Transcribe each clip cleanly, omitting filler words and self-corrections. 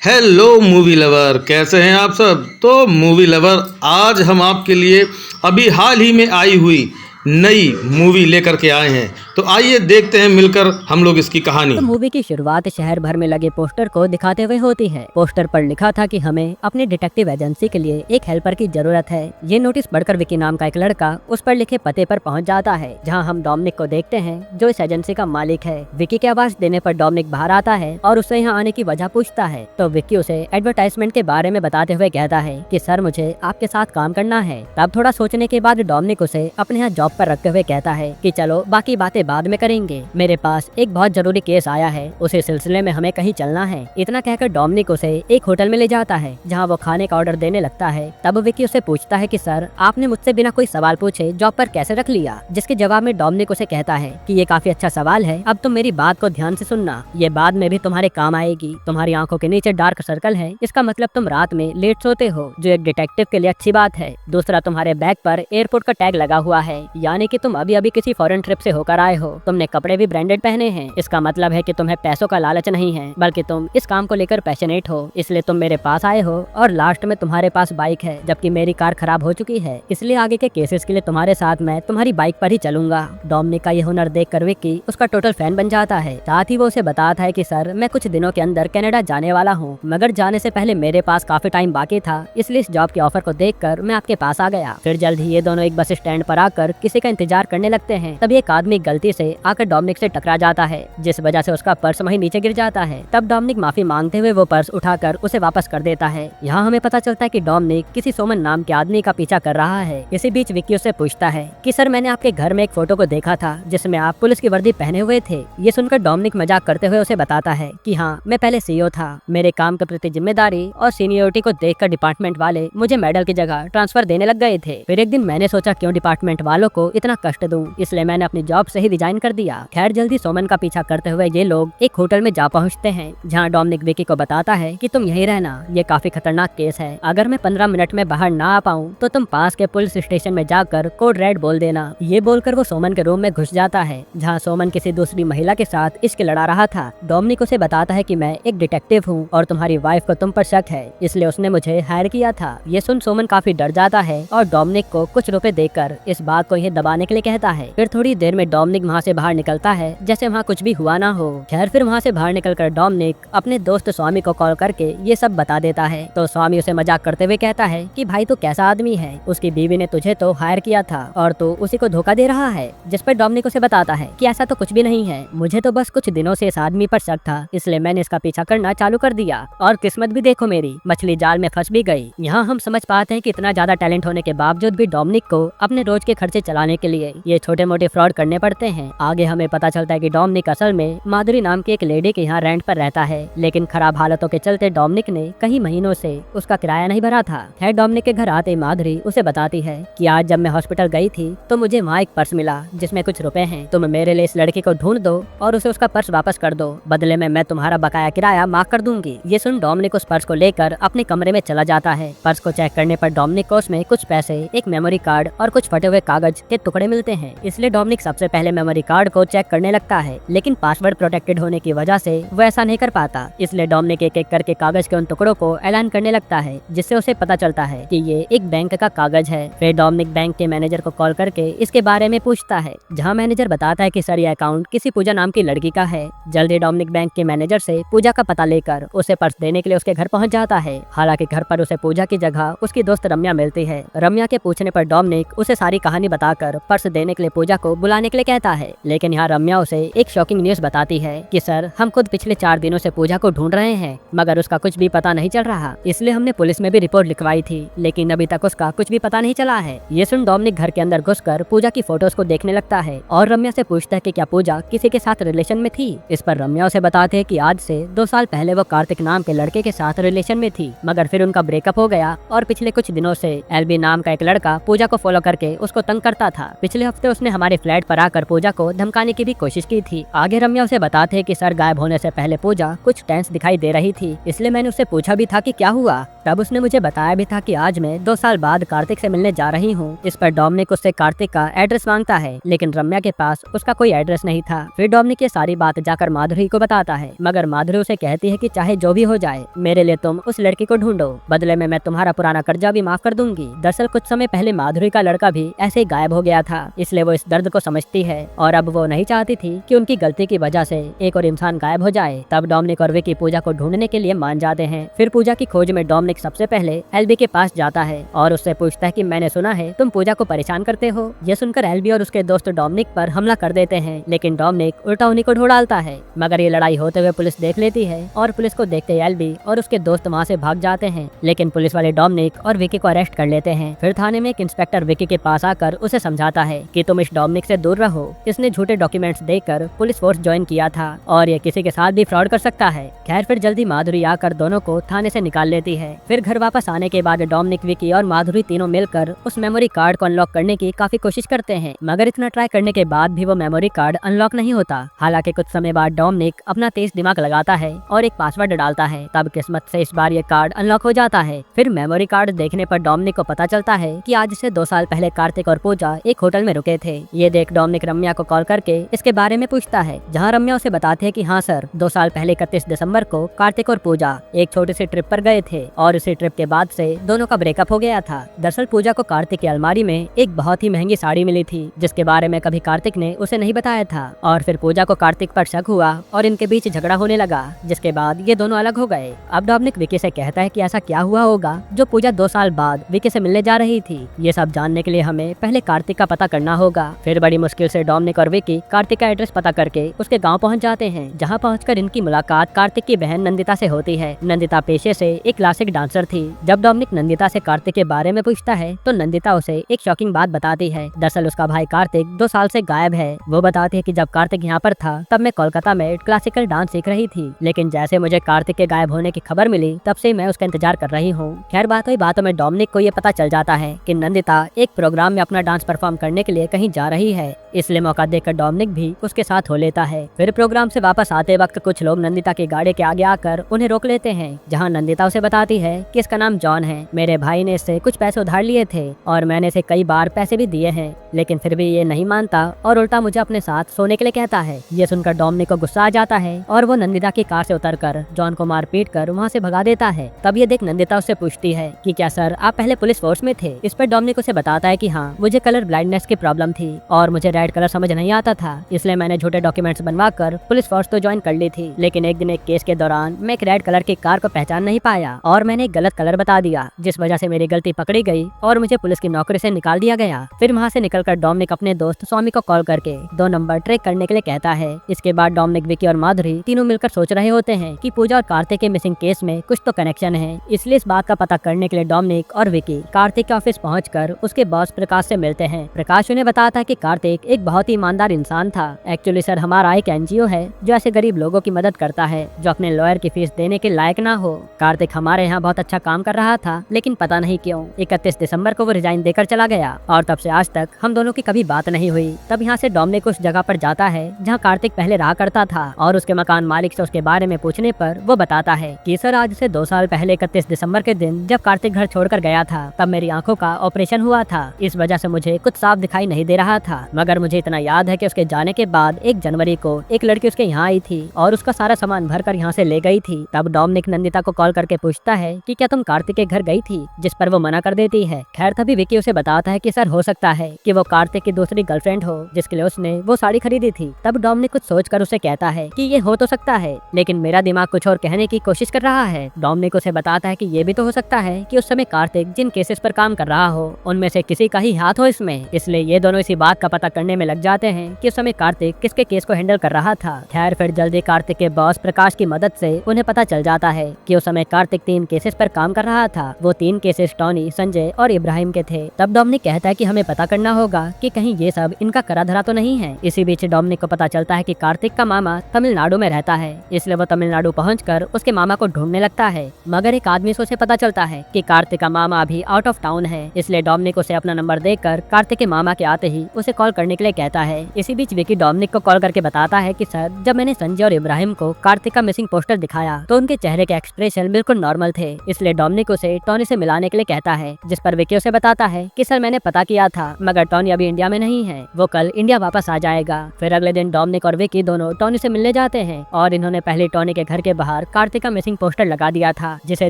Hello movie lover, कैसे हैं आप सब। तो मूवी लवर, आज हम आपके लिए अभी हाल ही में आई हुई नई मूवी लेकर के आए हैं। तो आइए देखते हैं मिलकर हम लोग इसकी कहानी। तो मूवी की शुरुआत शहर भर में लगे पोस्टर को दिखाते हुए होती है। पोस्टर पर लिखा था कि हमें अपनी डिटेक्टिव एजेंसी के लिए एक हेल्पर की जरूरत है। ये नोटिस पढ़कर विकी नाम का एक लड़का उस पर लिखे पते पर पहुंच जाता है, जहां हम डोमिनिक को देखते हैं जो इस एजेंसी का मालिक है। विकी की आवाज देने पर डोमिनिक बाहर आता है और उससे यहाँ आने की वजह पूछता है। तो विकी उसे एडवर्टाइजमेंट के बारे में बताते हुए कहता है कि सर, मुझे आपके साथ काम करना है। तब थोड़ा सोचने के बाद डोमिनिक उसे अपने यहाँ जॉब पर रखते हुए कहता है कि चलो बाकी बातें बाद में करेंगे, मेरे पास एक बहुत जरूरी केस आया है, उसी सिलसिले में हमें कहीं चलना है। इतना कहकर डोमिनिक उसे एक होटल में ले जाता है, जहां वो खाने का ऑर्डर देने लगता है। तब विकी उसे पूछता है कि सर, आपने मुझसे बिना कोई सवाल पूछे जॉब पर कैसे रख लिया। जिसके जवाब में डोमिनिक उसे कहता है कि ये काफी अच्छा सवाल है, अब तुम मेरी बात को ध्यान से सुनना, ये बाद में भी तुम्हारे काम आएगी। तुम्हारी आंखों के नीचे डार्क सर्कल है, इसका मतलब तुम रात में लेट सोते हो, जो एक डिटेक्टिव के लिए अच्छी बात है। दूसरा, तुम्हारे बैग पर एयरपोर्ट का टैग लगा हुआ है, यानी कि तुम अभी अभी किसी फॉरेन ट्रिप से होकर आए हो। तुमने कपड़े भी ब्रांडेड पहने हैं, इसका मतलब है कि तुम्हें पैसों का लालच नहीं है, बल्कि तुम इस काम को लेकर पैशनेट हो, इसलिए तुम मेरे पास आए हो। और लास्ट में तुम्हारे पास बाइक है, जबकि मेरी कार खराब हो चुकी है, इसलिए आगे के केसेस के लिए तुम्हारे साथ मैं तुम्हारी बाइक पर ही चलूंगा। डोमिनिक का ये हुनर देखकर विक्की उसका टोटल फैन बन जाता है। साथ ही वो उसे बताता है कि सर, मैं कुछ दिनों के अंदर कनाडा जाने वाला हूँ, मगर जाने से पहले मेरे पास काफी टाइम बाकी था, इसलिए इस जॉब के ऑफर को देखकर मैं आपके पास आ गया। फिर जल्द ही ये दोनों एक बस स्टैंड पर आकर किसी का इंतजार करने लगते हैं। तभी एक आदमी गलती से आकर डोमिनिक से टकरा जाता है, जिस वजह से उसका पर्स वहीं नीचे गिर जाता है। तब डोमिनिक माफी मांगते हुए वो पर्स उठाकर उसे वापस कर देता है। यहाँ हमें पता चलता है कि डोमिनिक किसी सोमन नाम के आदमी का पीछा कर रहा है। इसी बीच विक्की उससे पूछता है कि सर, मैंने आपके घर में एक फोटो को देखा था जिसमें आप पुलिस की वर्दी पहने हुए थे। ये सुनकर डोमिनिक मजाक करते हुए उसे बताता है कि हाँ, मैं पहले सीईओ था, मेरे काम के प्रति जिम्मेदारी और सीनियोरिटी को देखकर डिपार्टमेंट वाले मुझे मेडल की जगह ट्रांसफर देने लग गए थे। फिर एक दिन मैंने सोचा क्यों डिपार्टमेंट वालों को इतना कष्ट दूं, इसलिए मैंने अपनी जॉब से ही रिजाइन कर दिया। खैर, जल्दी सोमन का पीछा करते हुए ये लोग एक होटल में जा पहुंचते हैं, जहां डोमिनिक विकी को बताता है कि तुम यहीं रहना, ये काफी खतरनाक केस है, अगर मैं 15 मिनट में बाहर ना आ पाऊं तो तुम पास के पुलिस स्टेशन में जाकर कोड रेड बोल देना। ये बोलकर वो सोमन के रूम में घुस जाता है, जहां सोमन किसी दूसरी महिला के साथ इश्क लड़ा रहा था। डोमिनिक उसे बताता है कि मैं एक डिटेक्टिव हूँ और तुम्हारी वाइफ को तुम पर शक है, इसलिए उसने मुझे हायर किया था। ये सुन सोमन काफी डर जाता है और डोमिनिक को कुछ रुपए देकर इस बात को यह दबाने के लिए कहता है। फिर थोड़ी देर में डोमिनिक वहाँ से बाहर निकलता है जैसे वहाँ कुछ भी हुआ ना हो। खैर, फिर वहाँ से बाहर निकलकर डोमिनिक अपने दोस्त स्वामी को कॉल करके ये सब बता देता है। तो स्वामी उसे मजाक करते हुए कहता है कि भाई, तू कैसा आदमी है, उसकी बीवी ने तुझे तो हायर किया था और तू उसी को धोखा दे रहा है। जिस पर डोमिनिक उसे बताता है कि ऐसा तो कुछ भी नहीं है, मुझे तो बस कुछ दिनों से इस आदमी पर शक था, इसलिए मैंने इसका पीछा करना चालू कर दिया और किस्मत भी देखो मेरी, मछली जाल में फंस भी गई। यहाँ हम समझ पाते हैं कि इतना ज्यादा टैलेंट होने के बावजूद भी डोमिनिक को अपने रोज के खर्चे चलाने के लिए ये छोटे मोटे फ्रॉड करने पड़ते हैं। आगे हमें पता चलता है कि डोमिनिक असल में माधुरी नाम की एक लेडी के यहाँ रेंट पर रहता है, लेकिन खराब हालतों के चलते डोमिनिक ने कई महीनों से उसका किराया नहीं भरा था। खैर, डोमिनिक के घर आते माधुरी उसे बताती है कि आज जब मैं हॉस्पिटल गई थी तो मुझे वहाँ एक पर्स मिला जिसमें कुछ रुपए हैं, तुम मेरे लिए इस लड़की को ढूंढ दो और उसे उसका पर्स वापस कर दो, बदले में मैं तुम्हारा बकाया किराया माफ कर दूंगी। ये सुन डोमिनिक उस पर्स को लेकर अपने कमरे में चला जाता है। पर्स को चेक करने पर डोमिनिक को उसमें कुछ पैसे, एक मेमोरी कार्ड और कुछ फटे हुए कागज के टुकड़े मिलते हैं, इसलिए डोमिनिक सबसे पहले मेमोरी कार्ड को चेक करने लगता है, लेकिन पासवर्ड प्रोटेक्टेड होने की वजह से वो ऐसा नहीं कर पाता, इसलिए डोमिनिक एक एक करके कागज के उन टुकड़ों को ऐलान करने लगता है, जिससे उसे पता चलता है कि ये एक बैंक का कागज है। फिर डोमिनिक बैंक के मैनेजर को कॉल करके इसके बारे में पूछता है, जहां मैनेजर बताता है कि सर, ये अकाउंट किसी पूजा नाम की लड़की का है। जल्दी डोमिनिक बैंक के मैनेजर से पूजा का पता लेकर उसे पर्स देने के लिए उसके घर पहुंच जाता है। हालांकि घर पर उसे पूजा की जगह उसकी दोस्त रम्या मिलती है। रम्या के पूछने पर डोमिनिक उसे सारी कहानी बताकर पर्स देने के लिए पूजा को बुलाने के लिए कहता है, लेकिन यहाँ रम्या उसे एक शॉकिंग न्यूज बताती है कि सर, हम खुद पिछले 4 दिनों से पूजा को ढूंढ रहे हैं, मगर उसका कुछ भी पता नहीं चल रहा, इसलिए हमने पुलिस में भी रिपोर्ट लिखवाई थी, लेकिन अभी तक उसका कुछ भी पता नहीं चला है। ये सुन डोमिनिक घर के अंदर घुसकर पूजा की फोटोज को देखने लगता है और रम्या से पूछता है कि क्या पूजा किसी के साथ रिलेशन में थी। इस पर रम्या उसे बताते है कि आज से 2 साल पहले वो कार्तिक नाम के लड़के के साथ रिलेशन में थी, मगर फिर उनका ब्रेकअप हो गया और पिछले कुछ दिनों से एलबी नाम का एक लड़का पूजा को फॉलो करके उसको तंग करता था। पिछले हफ्ते उसने हमारे फ्लैट पर आकर पूजा को धमकाने की भी कोशिश की थी। आगे रम्या उसे बताते हैं कि सर गायब होने से पहले पूजा कुछ टेंस दिखाई दे रही थी, इसलिए मैंने उससे पूछा भी था कि क्या हुआ। तब उसने मुझे बताया भी था कि आज मैं 2 साल बाद कार्तिक से मिलने जा रही हूँ। इस पर डोमिनिक उससे कार्तिक का एड्रेस मांगता है, लेकिन रम्या के पास उसका कोई एड्रेस नहीं था। फिर डोमिनिक ये सारी बात जाकर माधुरी को बताता है, मगर माधुरी उसे कहती है कि चाहे जो भी हो जाए मेरे लिए तुम उस लड़की को ढूंढो, बदले में मैं तुम्हारा पुराना कर्जा भी माफ कर दूंगी। दरअसल कुछ समय पहले माधुरी का लड़का भी ऐसे ही गायब हो गया था, इसलिए वो इस दर्द को समझती है और अब वो नहीं चाहती थी कि उनकी गलती की वजह से एक और इंसान गायब हो जाए। तब डोमिनिक और विकी पूजा को ढूंढने के लिए मान जाते हैं। फिर पूजा की खोज में डोमिनिक सबसे पहले एल्बी के पास जाता है और उससे पूछता है कि मैंने सुना है तुम पूजा को परेशान करते हो। ये सुनकर एल्बी और उसके दोस्त डोमिनिक पर हमला कर देते हैं, लेकिन डोमिनिक उल्टा उन्हीं को ढो डालता है। मगर ये लड़ाई होते हुए पुलिस देख लेती है और पुलिस को देखते एल्बी और उसके दोस्त वहाँ से भाग जाते हैं, लेकिन पुलिस वाले डोमिनिक और विकी को अरेस्ट कर लेते हैं। फिर थाने में एक इंस्पेक्टर विकी के पास आकर उसे समझाता है कि तुम इस डोमिनिक से दूर रहो, इसने झूठे डॉक्यूमेंट्स देकर पुलिस फोर्स ज्वाइन किया था और ये किसी के साथ भी फ्रॉड कर सकता है। खैर फिर जल्दी माधुरी आकर दोनों को थाने से निकाल लेती है। फिर घर वापस आने के बाद डोमिनिक, विकी और माधुरी तीनों मिलकर उस मेमोरी कार्ड को अनलॉक करने की काफी कोशिश करते हैं, मगर इतना ट्राई करने के बाद भी वो मेमोरी कार्ड अनलॉक नहीं होता। हालांकि कुछ समय बाद डोमिनिक अपना तेज दिमाग लगाता है और एक पासवर्ड डालता है, तब किस्मत से इस बार ये कार्ड अनलॉक हो जाता है। फिर मेमोरी कार्ड देखने पर डोमिनिक को पता चलता है कि आज से 2 साल पहले कार्तिक और पूजा एक होटल में रुके थे। ये देख डोमिनिक रम्या को कॉल करके इसके बारे में पूछता है, जहाँ रम्या उसे बताते हैं कि हाँ सर, 2 साल पहले 31 दिसंबर को कार्तिक और पूजा एक छोटी सी ट्रिप पर गए थे और इसी ट्रिप के बाद से दोनों का ब्रेकअप हो गया था। दरअसल पूजा को कार्तिक की अलमारी में एक बहुत ही महंगी साड़ी मिली थी, जिसके बारे में कभी कार्तिक ने उसे नहीं बताया था और फिर पूजा को कार्तिक पर शक हुआ और इनके बीच झगड़ा होने लगा, जिसके बाद ये दोनों अलग हो गए। अब डोमिनिक विकी से कहता है कि ऐसा क्या हुआ होगा जो पूजा 2 साल बाद विकी से मिलने जा रही थी। ये सब जानने के लिए हमें पहले कार्तिक का पता करना होगा। फिर बड़ी मुश्किल से डोमिनिक और विकी कार्तिक का एड्रेस पता करके उसके गांव पहुंच जाते हैं, जहां पहुंचकर इनकी मुलाकात कार्तिक की बहन नंदिता से होती है। नंदिता पेशे से एक क्लासिक डांसर थी। जब डोमिनिक नंदिता से कार्तिक के बारे में पूछता है तो नंदिता उसे एक शॉकिंग बात बताती है। दरअसल उसका भाई कार्तिक 2 साल से गायब है। वो बताती है कि जब कार्तिक यहाँ पर था तब मैं कोलकाता में क्लासिकल डांस सीख रही थी, लेकिन जैसे मुझे कार्तिक के गायब होने की खबर मिली तब से मैं उसका इंतजार कर रही हूँ। खैर बात हुई बातों में डोमिनिक को ये पता चल जाता है कि नंदिता एक प्रोग्राम में अपना डांस परफॉर्म करने के लिए कहीं जा रही है, इसलिए मौका देखकर डोमिनिक भी उसके साथ हो लेता है। फिर प्रोग्राम से वापस आते वक्त कुछ लोग नंदिता की गाड़ी के आगे आकर उन्हें रोक लेते हैं, जहाँ नंदिता उसे बताती है कि इसका नाम जॉन है। मेरे भाई ने इससे कुछ पैसे उधार लिए थे और मैंने इसे कई बार पैसे भी दिए हैं, लेकिन फिर भी ये नहीं मानता और उल्टा मुझे अपने साथ सोने के लिए कहता है। ये सुनकर डोमिनिक को गुस्सा आ जाता है और वो नंदिता की कार से उतरकर जॉन को मार पीट कर वहाँ से भगा देता है। तब ये देख नंदिता उससे पूछती है कि क्या सर आप पहले पुलिस फोर्स में थे। इस पर डोमिनिक उसे बताता है कि हाँ, मुझे कलर ब्लाइंडनेस की प्रॉब्लम थी और मुझे रेड कलर समझ नहीं आता था, इसलिए मैंने झूठे डॉक्यूमेंट्स बनवा कर पुलिस फोर्स तो ज्वाइन कर ली थी, लेकिन एक दिन एक केस के दौरान मैं एक रेड कलर की कार को पहचान नहीं पाया और मैंने एक गलत कलर बता दिया, जिस वजह से मेरी गलती पकड़ी गई और मुझे पुलिस की नौकरी से निकाल दिया गया। फिर वहाँ से निकलकर डोमिनिक अपने दोस्त स्वामी को कॉल करके 2 नंबर ट्रैक करने के लिए कहता है। इसके बाद डोमिनिक, विकी और माधुरी तीनों मिलकर सोच रहे होते हैं कि पूजा और कार्तिक के मिसिंग केस में कुछ तो कनेक्शन है, इसलिए इस बात का पता करने के लिए डोमिनिक और विकी कार्तिक के ऑफिस पहुंचकर उसके बॉस प्रकाश से मिलते हैं। प्रकाश उन्हें बताता है कि कार्तिक एक बहुत ही ईमानदार इंसान था। एक्चुअली सर, हमारा एक एनजीओ है जो ऐसे गरीब लोगों की मदद करता है जो अपने लॉयर की फीस देने के लायक ना हो। कार्तिक हमारे यहाँ बहुत अच्छा काम कर रहा था, लेकिन पता नहीं क्यों 31 दिसंबर को वो रिजाइन देकर चला गया और तब से आज तक हम दोनों की कभी बात नहीं हुई। तब यहाँ से डोमिनिक उस जगह पर जाता है जहाँ कार्तिक पहले रहा करता था और उसके मकान मालिक से उसके बारे में पूछने पर वो बताता है कि सर, आज से 2 साल पहले 31 दिसंबर के दिन जब कार्तिक घर छोड़कर गया था तब मेरी आंखों का ऑपरेशन हुआ था। इस वजह से मुझे कुछ साफ दिखाई नहीं दे रहा था, मगर मुझे इतना याद है कि उसके जाने के बाद 1 जनवरी को एक लड़की उसके यहाँ आई थी और उसका सारा सामान भरकर यहाँ से ले गई थी। तब डोमिनिक नंदिता को कॉल करके पूछता है कि क्या तुम कार्तिक के घर गई थी, जिस पर वो मना कर देती है। खैर तभी विकी उसे बताता है कि सर, हो सकता है कि वो कार्तिक की दूसरी गर्लफ्रेंड हो जिसके लिए उसने वो साड़ी खरीदी थी। तब डोमिनिक कुछ सोचकर उसे कहता है कि ये हो तो सकता है, लेकिन मेरा दिमाग कुछ और कहने की कोशिश कर रहा है। डोमिनिक उसे बताता है कि ये भी तो हो सकता है कि उस समय कार्तिक जिन केसेस पर काम कर रहा हो उनमें से किसी का ही हाथ हो इसमें, इसलिए ये दोनों इसी बात का पता करने में लग जाते हैं कि उस समय कार्तिक किसके केस को हैंडल कर रहा था। खैर फिर जल्दी कार्तिक के बॉस प्रकाश की मदद से उन्हें पता चल जाता है कि उस समय कार्तिक 3 केसेस पर काम कर रहा था। वो 3 केसेस टॉनी, संजय और इब्राहिम के थे। तब डोमिनिक कहता है कि हमें पता करना होगा कि कहीं ये सब इनका करा धरा तो नहीं है। इसी बीच डोमिनिक को पता चलता है कि कार्तिक का मामा तमिलनाडु में रहता है, इसलिए वो तमिलनाडु पहुंचकर उसके मामा को ढूंढने लगता है। मगर एक आदमी से उसे पता चलता है कि कार्तिक का मामा अभी आउट ऑफ टाउन है, इसलिए डोमिनिक उसे अपना नंबर देकर कार्तिक के मामा के आते ही उसे कॉल करने के लिए कहता कहता है। इसी बीच विकी डोमिनिक को कॉल करके बताता है कि सर, जब मैंने संजय और इब्राहिम को कार्तिक का मिसिंग पोस्टर दिखाया तो उनके चेहरे के एक्सप्रेशन बिल्कुल नॉर्मल थे, इसलिए डोमिनिक उसे टोनी से मिलाने के लिए कहता है। जिस पर विकी उसे बताता है कि सर, मैंने पता किया था मगर टोनी अभी इंडिया में नहीं है, वो कल इंडिया वापस आ जाएगा। फिर अगले दिन डोमिनिक और विकी दोनों टोनी से मिलने जाते हैं और इन्होंने पहले टोनी के घर के बाहर कार्तिक का मिसिंग पोस्टर लगा दिया था, जिसे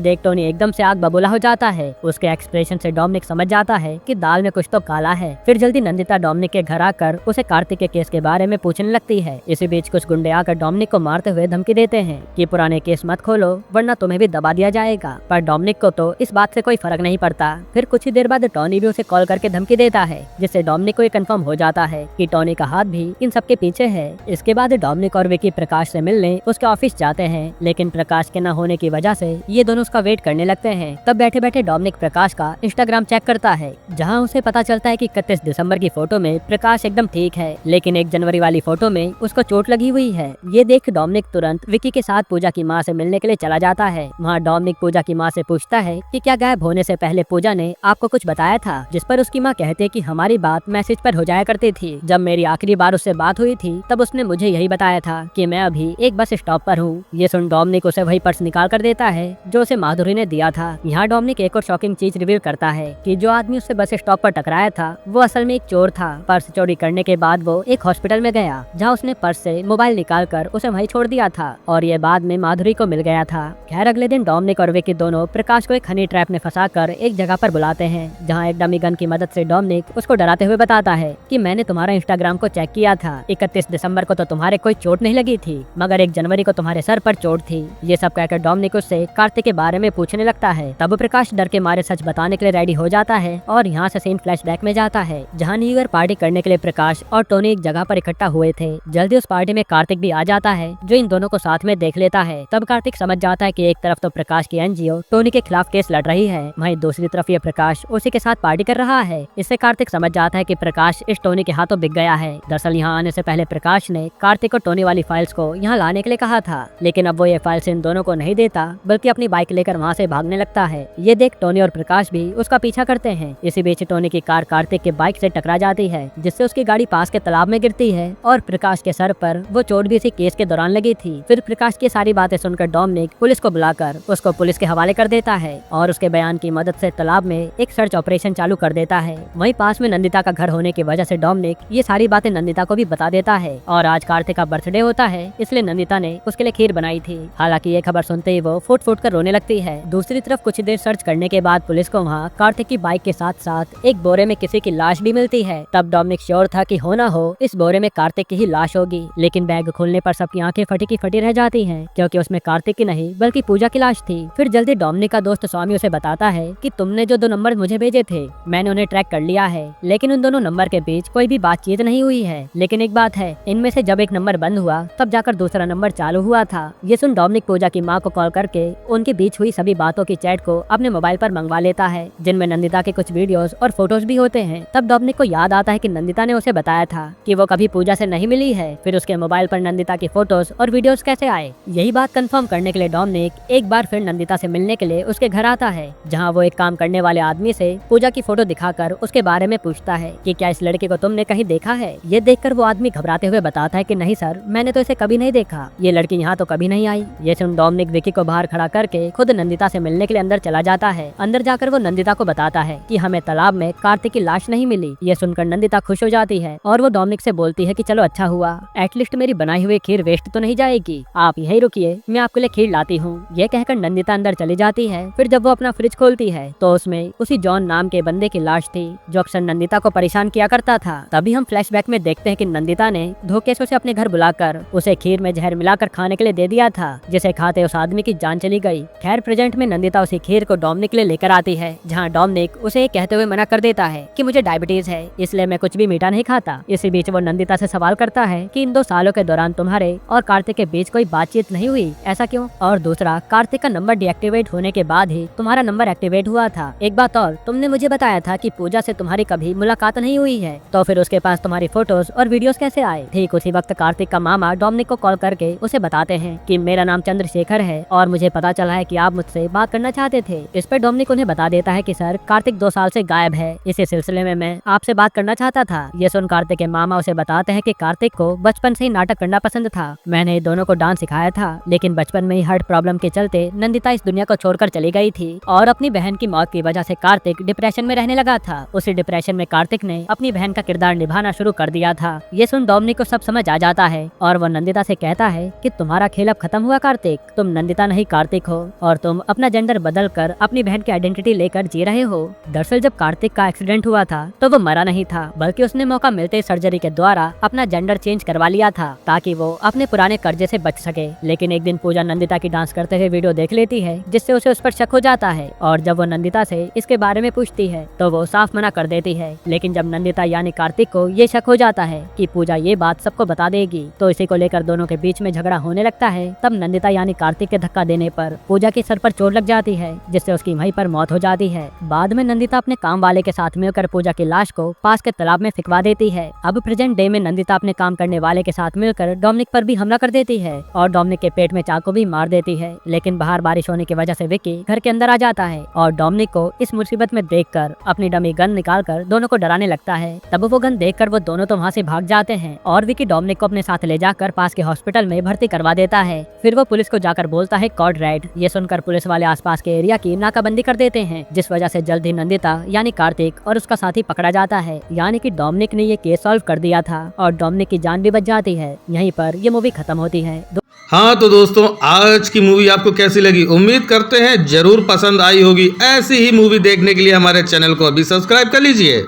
देख टोनी एकदम से आग बबूला हो जाता है। उसके एक्सप्रेशन से डोमिनिक समझ जाता है कि दाल में कुछ तो काला है। फिर जल्दी नंदिता डोमिनिक के घर आकर उसे कार्तिक के केस के बारे में पूछने लगती है। इसी बीच कुछ गुंडे आकर डोमिनिक को मारते हुए धमकी देते हैं कि पुराने केस मत खोलो वरना तुम्हें भी दबा दिया जाएगा, पर डोमिनिक को तो इस बात से कोई फर्क नहीं पड़ता। फिर कुछ ही देर बाद टोनी भी उसे कॉल करके धमकी देता है, जिससे डोमिनिक को ये कंफर्म हो जाता है कि टोनी का हाथ भी इन सब के पीछे है। इसके बाद डोमिनिक और विकी प्रकाश से मिलने उसके ऑफिस जाते हैं, लेकिन प्रकाश के न होने की वजह से ये दोनों उसका वेट करने लगते हैं। तब बैठे बैठे डोमिनिक प्रकाश का इंस्टाग्राम चेक करता है, जहाँ उसे पता चलता है कि 31 दिसंबर की फोटो में प्रकाश एकदम ठीक है, लेकिन 1 जनवरी वाली फोटो में उसको चोट लगी हुई है। ये देख डोमिनिक तुरंत विकी के साथ पूजा की माँ से मिलने के लिए चला जाता है। वहाँ डोमिनिक पूजा की माँ से पूछता है कि क्या गायब होने से पहले पूजा ने आपको कुछ बताया था, जिस पर उसकी माँ कहते कि हमारी बात मैसेज पर हो जाया करती थी। जब मेरी आखिरी बार उससे बात हुई थी तब उसने मुझे यही बताया था कि मैं अभी एक बस स्टॉप पर हूँ। ये सुन डोमिनिक उसे वही पर्स निकाल कर देता है जो उसे माधुरी ने दिया था। यहाँ डोमिनिक एक और शॉकिंग चीज रिवील करता है कि जो आदमी उससे बस स्टॉप पर टकराया था वो असल में एक चोर था। पर्स चोरी करने के बाद वो एक हॉस्पिटल में गया, जहाँ उसने पर्स से मोबाइल निकाल कर उसे वहीं छोड़ दिया था और ये बाद में माधुरी को मिल गया था। खैर अगले दिन डोमिनिक और विकी दोनों प्रकाश को एक हनी ट्रैप में फंसाकर एक जगह पर बुलाते हैं, जहाँ एक डमी गन की मदद से डोमिनिक उसको डराते हुए बताता है कि मैंने तुम्हारा इंस्टाग्राम को चेक किया था, 31 दिसंबर को तो तुम्हारे कोई चोट नहीं लगी थी मगर 1 जनवरी को तुम्हारे सर पर चोट थी। ये सब कहकर डोमिनिक उससे कार्तिक के बारे में पूछने लगता है। तब प्रकाश डर के मारे सच बताने के लिए रेडी हो जाता है और यहाँ से सीन फ्लैशबैक में जाता है, जहाँ न्यू ईयर पार्टी करने के लिए प्रकाश और टोनी एक जगह पर इकट्ठा हुए थे। जल्दी उस पार्टी में कार्तिक भी आ जाता है, जो इन दोनों को साथ में देख लेता है। तब कार्तिक समझ जाता है कि एक तरफ तो प्रकाश की एनजीओ टोनी के खिलाफ केस लड़ रही है, वहीं दूसरी तरफ ये प्रकाश उसी के साथ पार्टी कर रहा है। इससे कार्तिक समझ जाता है कि प्रकाश इस टोनी के हाथों बिक गया है। दरअसल यहाँ आने से पहले प्रकाश ने कार्तिक को टोनी वाली फाइल्स को यहाँ लाने के लिए कहा था, लेकिन अब वो ये फाइल्स इन दोनों को नहीं देता बल्कि अपनी बाइक लेकर वहाँ से भागने लगता है। ये देख टोनी और प्रकाश भी उसका पीछा करते हैं। इसी बीच टोनी की कार कार्तिक के बाइक से टकरा जाती है, जिससे उसकी गाड़ी पास के तालाब में गिरती है और प्रकाश के सर पर वो चोट भी इसी केस के दौरान लगी थी। फिर प्रकाश की सारी बातें सुनकर डोमिनिक पुलिस को बुलाकर उसको पुलिस के हवाले कर देता है और उसके बयान की मदद से तालाब में एक सर्च ऑपरेशन चालू कर देता है। वहीं पास में नंदिता का घर होने की वजह से डोमिनिक ये सारी बातें नंदिता को भी बता देता है और आज कार्तिक का बर्थडे होता है, इसलिए नंदिता ने उसके लिए खीर बनाई थी। हालांकि ये खबर सुनते ही वो फूट फूट कर रोने लगती है। दूसरी तरफ कुछ देर सर्च करने के बाद पुलिस को वहाँ कार्तिक की बाइक के साथ साथ एक बोरे में किसी की लाश भी मिलती है। तब डोमिनिक श्योर था कि हो ना हो इस बोरे में कार्तिक की ही लाश होगी, लेकिन बैग खोलने पर सबकी आंखें फटी की फटी रह जाती हैं, क्योंकि उसमें कार्तिक की नहीं बल्कि पूजा की लाश थी। फिर जल्दी डोमिनिक का दोस्त स्वामी उसे बताता है कि तुमने जो 2 नंबर मुझे भेजे थे मैंने उन्हें ट्रैक कर लिया है, लेकिन उन दोनों नंबर के बीच कोई भी बातचीत नहीं हुई है। लेकिन एक बात है, इनमें से जब एक नंबर बंद हुआ तब जाकर दूसरा नंबर चालू हुआ था। ये सुन डोमिनिक पूजा की माँ को कॉल करके उनके बीच हुई सभी बातों की चैट को अपने मोबाइल पर मंगवा लेता है, जिनमें नंदिता के कुछ वीडियोस और फोटोज भी होते हैं। तब डोमिनिक को याद आता है कि नंदिता ने उसे बताया था कि वो कभी पूजा से नहीं मिली है, फिर उसके मोबाइल पर नंदिता की फोटोज और वीडियोस कैसे आए। यही बात कंफर्म करने के लिए डोमिनिक एक बार फिर नंदिता से मिलने के लिए उसके घर आता है, जहाँ वो एक काम करने वाले आदमी से पूजा की फोटो दिखाकर उसके बारे में पूछता है कि क्या इस लड़के को तुमने कहीं देखा है। ये देखकर वो आदमी घबराते हुए बताता है कि नहीं सर, मैंने तो इसे कभी नहीं देखा, ये लड़की यहाँ तो कभी नहीं आई। ये सुन डोमिनिक विकी को बाहर खड़ा करके खुद नंदिता से मिलने के लिए अंदर चला जाता है। अंदर जाकर वो नंदिता को बताता है कि हमें तालाब में कार्तिक की लाश नहीं मिली। ये सुनकर नंदिता खुश हो जाती है और वो डोमिनिक से बोलती है कि चलो अच्छा हुआ, एटलीस्ट मेरी बनाई हुई खीर वेस्ट तो नहीं जाएगी, आप यहीं रुकिए, मैं आपके लिए खीर लाती हूँ। ये कहकर नंदिता अंदर चली जाती है। फिर जब वो अपना फ्रिज खोलती है तो उसमें उसी जॉन नाम के बंदे की लाश थी, जो अक्सर नंदिता को परेशान किया करता था। तभी हम फ्लैशबैक में देखते हैं कि नंदिता ने धोखे से उसे अपने घर बुलाकर उसे खीर में जहर मिलाकर खाने के लिए दे दिया था, जिसे खाते उस आदमी की जान चली गई। खैर प्रेजेंट में नंदिता उसी खीर को डोमिनिक ले लेकर आती है, जहाँ डोमिनिक उसे कहते हुए मना कर देता है कि मुझे डायबिटीज है, इसलिए मैं कुछ भी मीठा नहीं खाता। इसी बीच वो नंदिता से सवाल करता है कि इन 2 सालों के दौरान तुम्हारे और कार्तिक के बीच कोई बातचीत नहीं हुई, ऐसा क्यों? और दूसरा, कार्तिक का नंबर डीएक्टिवेट होने के बाद ही तुम्हारा नंबर एक्टिवेट हुआ था। एक बात और, तुमने मुझे बताया था कि पूजा से तुम्हारी कभी मुलाकात नहीं हुई है, तो फिर उसके पास तुम्हारी फोटोज और वीडियोस कैसे आए? ठीक उसी वक्त कार्तिक का मामा डोमिनिक को कॉल करके उसे बताते हैं कि मेरा नाम चंद्रशेखर है और मुझे पता चला है कि आप मुझसे बात करना चाहते थे। इस पर डोमिनिक उन्हें बता देता है कि सर, कार्तिक 2 साल से गायब है, इसी सिलसिले में मैं आपसे बात करना चाहता था। ये सुन सुन कार्तिक के मामा उसे बताते हैं कि कार्तिक को बचपन से ही नाटक करना पसंद था। मैंने दोनों को डांस सिखाया था, लेकिन बचपन में ही हार्ट प्रॉब्लम के चलते नंदिता इस दुनिया को छोड़कर चली गई थी और अपनी बहन की मौत की वजह से कार्तिक डिप्रेशन में रहने लगा था। उसी डिप्रेशन में कार्तिक ने अपनी बहन का किरदार निभाना शुरू कर दिया था। ये सुन डोमिनिक को सब समझ आ जाता है और वो नंदिता से कहता है कि तुम्हारा खेल अब खत्म हुआ कार्तिक, तुम नंदिता नहीं कार्तिक हो और तुम अपना जेंडर बदल कर अपनी बहन की आइडेंटिटी लेकर जी रहे हो। दरअसल जब कार्तिक का एक्सीडेंट हुआ था तो वो मरा नहीं था, बल्कि उसने मौका मिलते सर्जरी के द्वारा अपना जेंडर चेंज करवा लिया था ताकि वो अपने पुराने कर्जे से बच सके। लेकिन एक दिन पूजा नंदिता की डांस करते हुए वीडियो देख लेती है, जिससे उसे उस पर शक हो जाता है और जब वो नंदिता से इसके बारे में पूछती है तो वो साफ मना कर देती है। लेकिन जब नंदिता यानी कार्तिक को ये शक हो जाता है कि पूजा ये बात सबको बता देगी, तो इसी को लेकर दोनों के बीच में झगड़ा होने लगता है। तब नंदिता यानी कार्तिक के धक्का देने पर पूजा के सर पर चोट लग जाती है, जिससे उसकी वहीं पर मौत हो जाती है। बाद में नंदिता अपने काम वाले के साथ मिलकर पूजा की लाश को पास के तालाब में फिकवा देती है। अब प्रेजेंट डे में नंदिता अपने काम करने वाले के साथ मिलकर डोमिनिक पर भी हमला कर देती है और डोमिनिक के पेट में चाकू भी मार देती है। लेकिन बाहर बारिश होने की वजह से विक्की घर के अंदर आ जाता है और डोमिनिक को इस मुसीबत में देखकर अपनी डमी गन निकालकर दोनों को डराने लगता है। तब वो गन देखकर वो दोनों तो वहाँ से भाग जाते हैं और विक्की डोमिनिक को अपने साथ ले जाकर पास के हॉस्पिटल में भर्ती करवा देता है। फिर वो पुलिस को जाकर बोलता है कॉड रेड। ये सुनकर पुलिस वाले आसपास के एरिया की नाकाबंदी कर देते हैं, जिस वजह से जल्द ही नंदिता यानी कार्तिक और उसका साथी पकड़ा जाता है। यानी कि डोमिनिक ने ये केस सॉल्व कर दिया था और डोमिनिक की जान भी बच जाती है। यहीं पर ये मूवी खत्म होती है। हाँ तो दोस्तों, आज की मूवी आपको कैसी लगी? उम्मीद करते हैं जरूर पसंद आई होगी। ऐसी ही मूवी देखने के लिए हमारे चैनल को अभी सब्सक्राइब कर लीजिए।